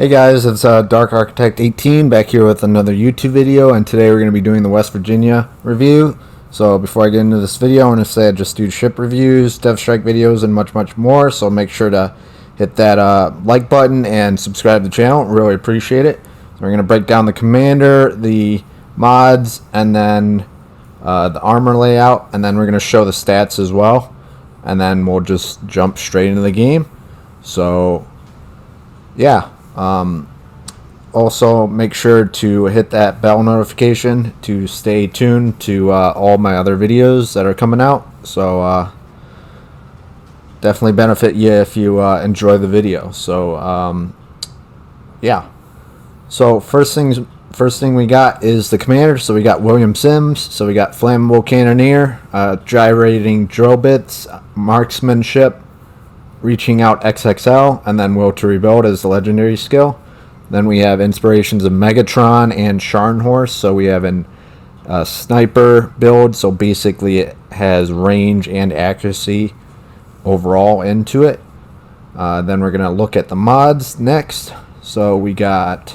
Hey guys, it's Dark Architect 18 back here with another YouTube video, and today we're going to be doing the West Virginia review. So before I get into this video, I want to say I just do ship reviews, Dev Strike videos, and much more. So make sure to hit that like button and subscribe to the channel. Really appreciate it. So we're going to break down the commander, the mods, and then the armor layout, and then we're going to show the stats as well. And then we'll just jump straight into the game. So yeah. Also make sure to hit that bell notification to stay tuned to all my other videos that are coming out. So definitely benefit you if you enjoy the video. So yeah. So first thing we got is the commander. So we got William Sims. So we got flammable cannoneer, gyrating drill bits, marksmanship, reaching out XXL, and then will to rebuild as the legendary skill. Then we have inspirations of Megatron and Scharnhorst. So we have a sniper build, so basically it has range and accuracy overall into it. Then we're going to look at the mods next. So we got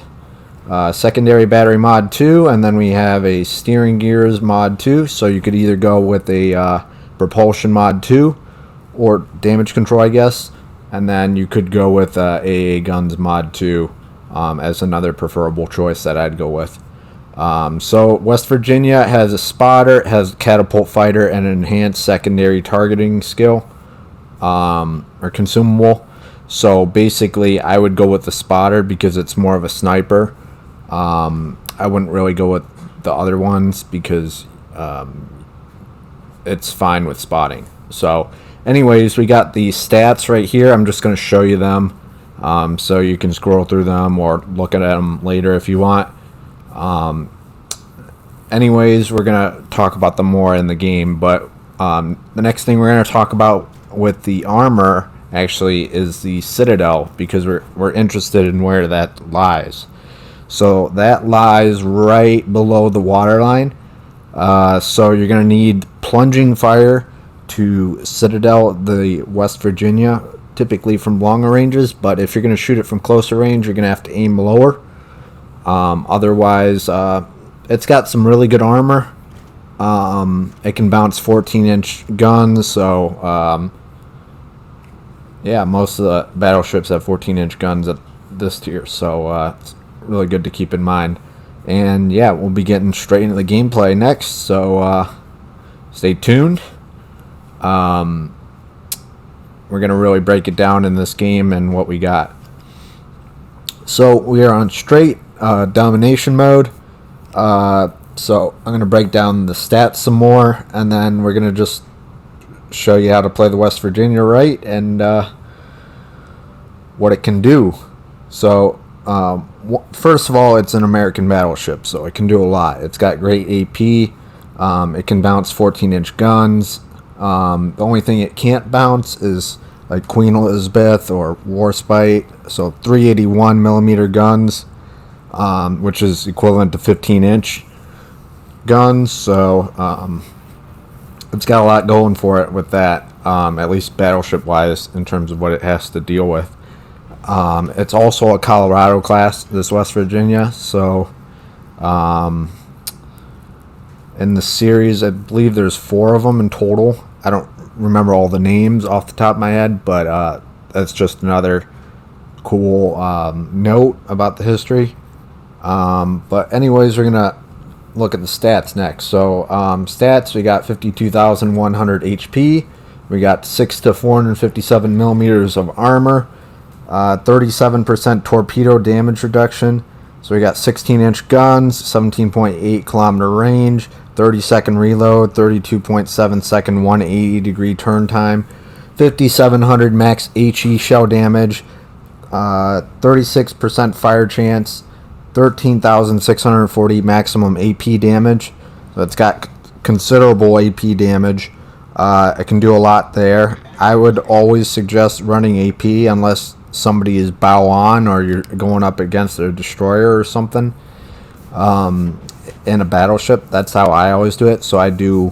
secondary battery mod 2, and then we have a steering gears mod 2. So you could either go with a propulsion mod 2 or damage control, I guess, and then you could go with AA guns mod 2 as another preferable choice that I'd go with. So West Virginia has a spotter, it has a catapult fighter, and an enhanced secondary targeting skill or consumable. So basically I would go with the spotter because it's more of a sniper. I wouldn't really go with the other ones because it's fine with spotting. So anyways, we got the stats right here. I'm just going to show you them so you can scroll through them or look at them later if you want. Anyways, we're going to talk about them more in the game, but the next thing we're going to talk about with the armor actually is the citadel, because we're interested in where that lies. So that lies right below the waterline. So you're going to need plunging fire to citadel the West Virginia, typically from longer ranges, but if you're going to shoot it from closer range, you're going to have to aim lower. Otherwise, it's got some really good armor. It can bounce 14-inch guns, so yeah, most of the battleships have 14-inch guns at this tier, so it's really good to keep in mind. And yeah, we'll be getting straight into the gameplay next, so stay tuned. We're going to really break it down in this game and what we got. So we are on straight domination mode. So I'm going to break down the stats some more, and then we're going to just show you how to play the West Virginia right and what it can do. So first of all, it's an American battleship, so it can do a lot. It's got great AP. It can bounce 14-inch guns. The only thing it can't bounce is like Queen Elizabeth or Warspite, so 381 millimeter guns, which is equivalent to 15-inch guns. So it's got a lot going for it with that, at least battleship wise, in terms of what it has to deal with. It's also a Colorado class, this West Virginia, so in the series, I believe there's 4 of them in total. I don't remember all the names off the top of my head, but that's just another cool note about the history. But anyways, we're going to look at the stats next. So stats, we got 52,100 HP. We got 6 to 457 millimeters of armor, 37% torpedo damage reduction. So we got 16-inch guns, 17.8 kilometer range, 30-second reload, 32.7 second 180-degree turn time, 5,700 max HE shell damage, 36% fire chance, 13,640 maximum AP damage. So it's got considerable AP damage. It can do a lot there. I would always suggest running AP unless somebody is bow on or you're going up against a destroyer or something. In a battleship, that's how I always do it. So I do,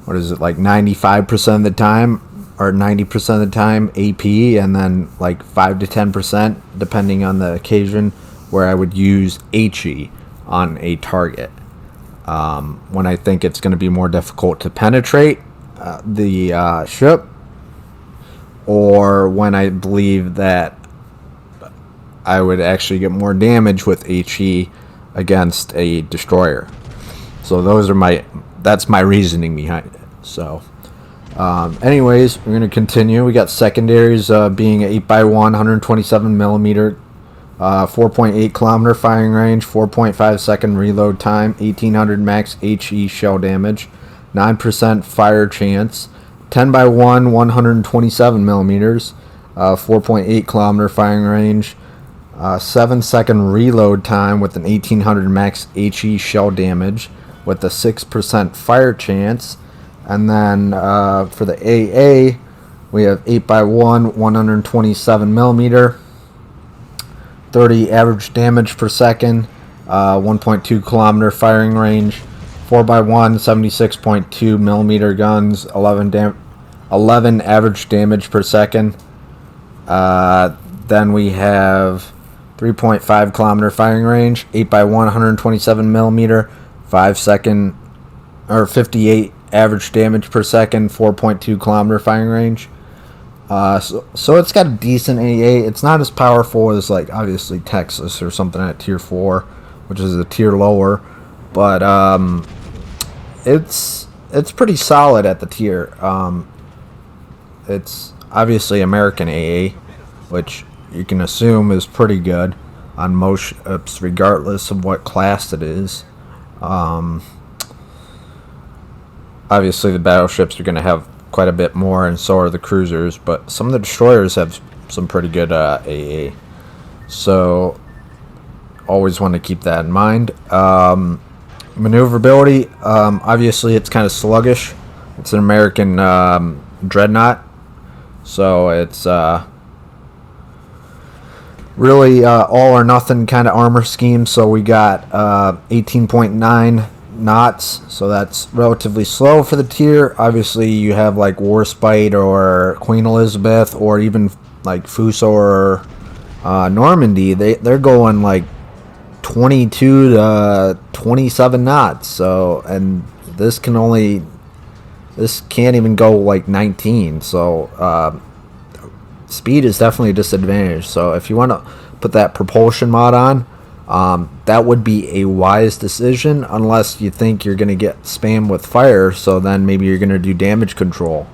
what is it, like 95% of the time or 90% of the time AP, and then like 5 to 10%, depending on the occasion, where I would use HE on a target. When I think it's going to be more difficult to penetrate the ship, or when I believe that I would actually get more damage with HE against a destroyer. So that's my reasoning behind it. So anyways, we're going to continue. We got secondaries being 8x1, 127 millimeter, 4.8 kilometer firing range, 4.5 second reload time, 1800 max HE shell damage, 9% fire chance, 10x1, 127 millimeters, 4.8 kilometer firing range, 7-second reload time with an 1800 max HE shell damage with a 6% fire chance. And then for the AA, we have 8x1, 127 millimeter, 30 average damage per second, 1.2 kilometer firing range, 4x1, 76.2 millimeter guns, 11 average damage per second. Then we have 3.5 kilometer firing range, 8x1, 127 millimeter, 5-second or 58 average damage per second, 4.2 kilometer firing range. So it's got a decent AA. It's not as powerful as, like, obviously Texas or something at tier 4, which is a tier lower, but it's pretty solid at the tier. It's obviously American AA, which you can assume is pretty good on most ships, regardless of what class it is. Obviously, the battleships are going to have quite a bit more, and so are the cruisers, but some of the destroyers have some pretty good AA. So, always want to keep that in mind. Maneuverability, obviously, it's kind of sluggish. It's an American dreadnought, so it's really all or nothing kind of armor scheme. So we got 18.9 knots, so that's relatively slow for the tier. Obviously, you have like Warspite or Queen Elizabeth, or even like Fuso or Normandy. They're going like 22 to 27 knots. So, and this can't even go like 19. So speed is definitely a disadvantage. So if you want to put that propulsion mod on, that would be a wise decision, unless you think you're going to get spammed with fire, so then maybe you're going to do damage control.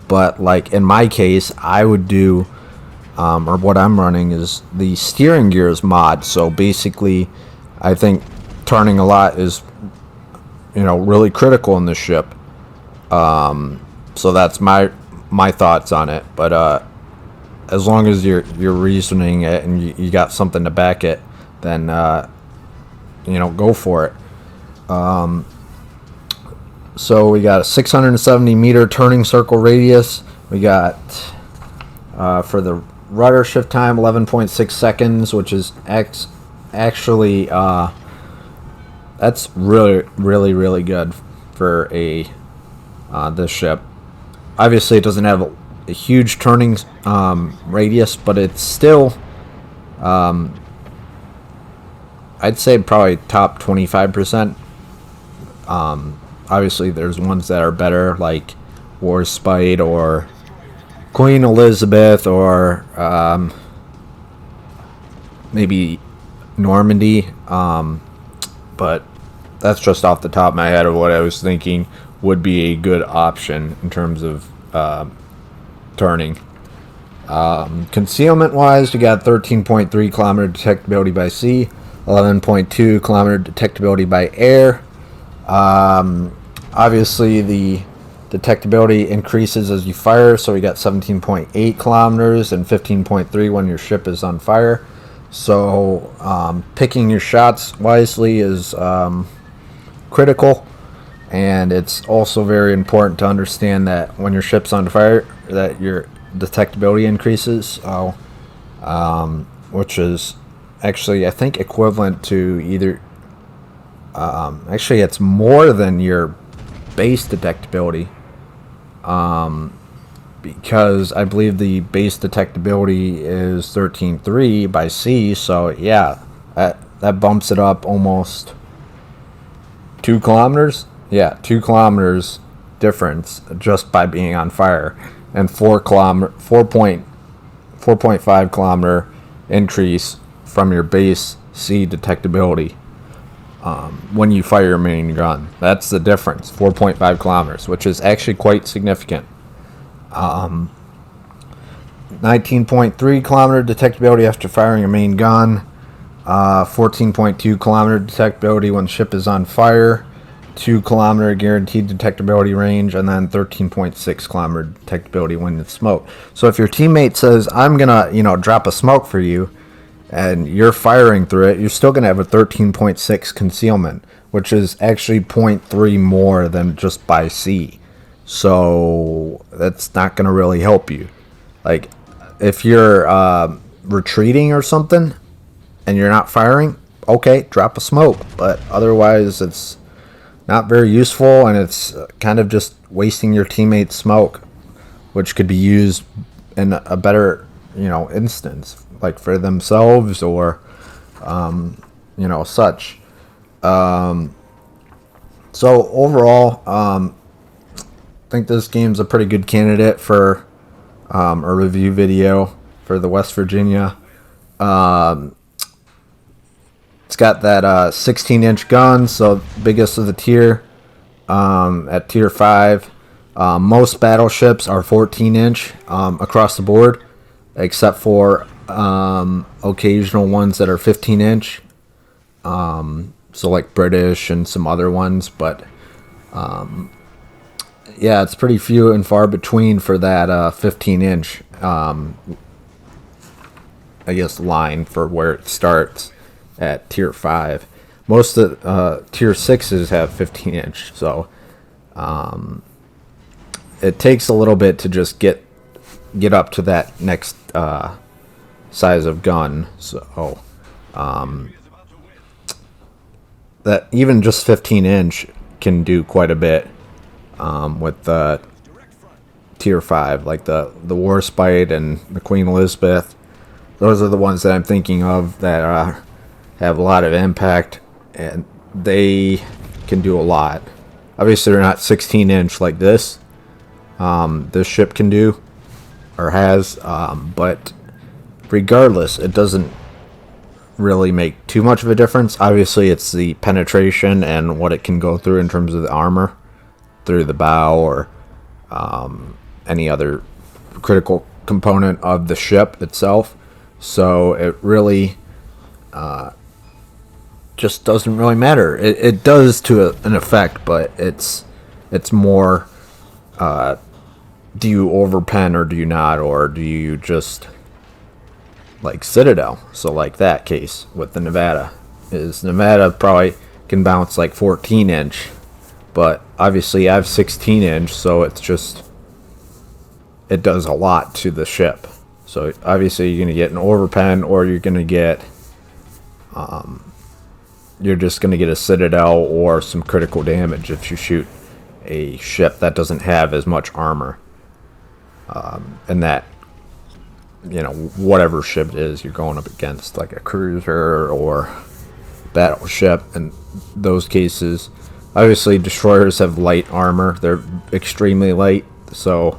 But like in my case, I would do, or what I'm running is the steering gears mod. So basically, I think turning a lot is, really critical in this ship. So that's my thoughts on it. But as long as you're reasoning it and you got something to back it, then go for it. So we got a 670 meter turning circle radius. We got for the rudder shift time 11.6 seconds, which is actually that's really good for a this ship. Obviously, it doesn't have a huge turning radius, but it's still I'd say probably top 25%. Obviously, there's ones that are better, like Warspite or Queen Elizabeth, or maybe Normandy. But that's just off the top of my head of what I was thinking would be a good option in terms of turning. Concealment wise, we got 13.3 kilometer detectability by sea, 11.2 kilometer detectability by air. Obviously, the detectability increases as you fire, so we got 17.8 kilometers and 15.3 when your ship is on fire. So picking your shots wisely is critical, and it's also very important to understand that when your ship's on fire, that your detectability increases. So, which is actually, I think, equivalent to either actually it's more than your base detectability. because I believe the base detectability is 13.3 by sea. So yeah, that bumps it up almost 2 kilometers. Yeah, 2 kilometers difference just by being on fire, and 4.5 kilometer increase from your base sea detectability when you fire your main gun. That's the difference, 4.5 kilometers, which is actually quite significant. 19.3 kilometer detectability after firing a main gun, 14.2 kilometer detectability when ship is on fire, 2 kilometer guaranteed detectability range, and then 13.6 kilometer detectability when it's smoke. So if your teammate says, I'm gonna drop a smoke for you, and you're firing through it, you're still gonna have a 13.6 concealment, which is actually 0.3 more than just by sea. So that's not gonna really help you. Like, if you're retreating or something and you're not firing, okay, drop a smoke, but otherwise it's not very useful, and it's kind of just wasting your teammate's smoke, which could be used in a better instance, like for themselves or such. So overall, I think this game's a pretty good candidate for a review video for the West Virginia. It's got that 16-inch gun, so biggest of the tier, at tier 5. Most battleships are 14-inch across the board, except for occasional ones that are 15-inch. So like British and some other ones, but yeah, it's pretty few and far between for that 15-inch, I guess, line for where it starts at tier 5. Most of tier 6s have 15-inch, so it takes a little bit to just get up to that next size of gun. So that even just 15-inch can do quite a bit with tier 5, like the Warspite and the Queen Elizabeth. Those are the ones that I'm thinking of that have a lot of impact, and they can do a lot. Obviously, they're not 16-inch like this. This ship can do, or has, but regardless, it doesn't really make too much of a difference. Obviously, it's the penetration and what it can go through in terms of the armor through the bow or any other critical component of the ship itself. So it really just doesn't really matter. It does to an effect, but it's more do you overpen or do you not, or do you just like Citadel? So like that case with the Nevada probably can bounce like 14-inch, but obviously I have 16-inch, so it does a lot to the ship. So obviously you're gonna get an overpen, or you're gonna get you're just gonna get a Citadel or some critical damage if you shoot a ship that doesn't have as much armor, and that whatever ship it is you're going up against, like a cruiser or battleship. In those cases, obviously destroyers have light armor. They're extremely light, so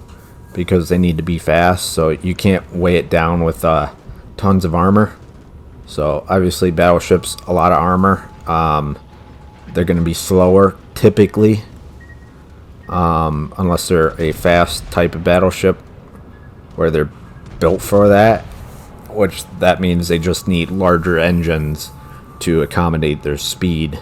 because they need to be fast, so you can't weigh it down with tons of armor. So obviously battleships, a lot of armor. They're going to be slower typically, unless they're a fast type of battleship where they're built for that, which that means they just need larger engines to accommodate their speed.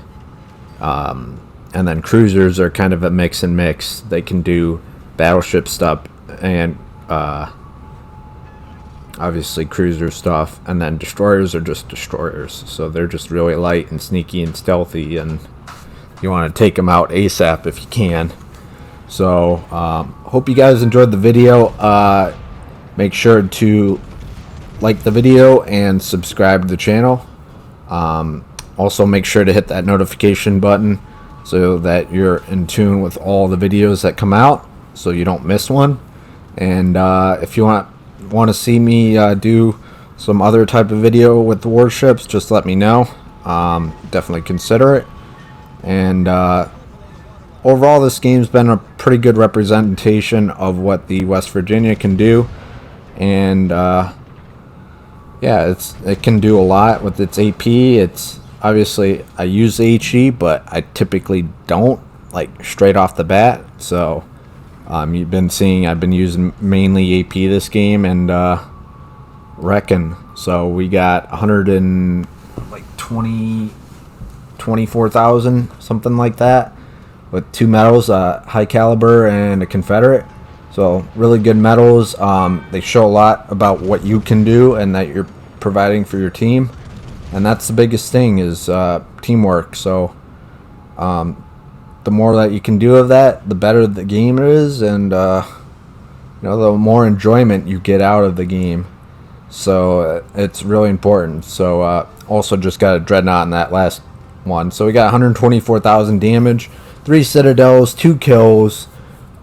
And then cruisers are kind of a mix and mix. They can do battleship stuff and obviously cruiser stuff, and then destroyers are just destroyers, so they're just really light and sneaky and stealthy, and you want to take them out ASAP if you can. So hope you guys enjoyed the video. Make sure to like the video and subscribe to the channel. Also make sure to hit that notification button so that you're in tune with all the videos that come out, so you don't miss one. And if you want to see me do some other type of video with the warships, just let me know. Definitely consider it. And overall, this game's been a pretty good representation of what the West Virginia can do. And yeah, it can do a lot with its AP. It's obviously, I use HE, but I typically don't, like straight off the bat. So you've been seeing I've been using mainly AP this game, and reckon. So we got 24,000, something like that, with 2 medals, high caliber and a Confederate. So really good medals. They show a lot about what you can do and that you're providing for your team, and that's the biggest thing, is teamwork. So the more that you can do of that, the better the game is, and the more enjoyment you get out of the game. So it's really important. So also just got a dreadnought in that last one. So we got 124,000 damage, 3 citadels, 2 kills,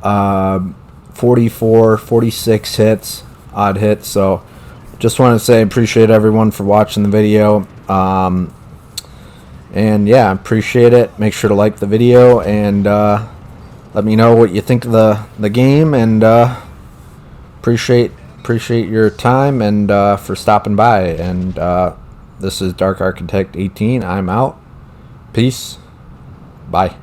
46 hits, odd hits. So just want to say appreciate everyone for watching the video. And yeah, appreciate it. Make sure to like the video, and let me know what you think of the game, and appreciate your time, and for stopping by. And this is Dark Architect 18. I'm out. Peace. Bye.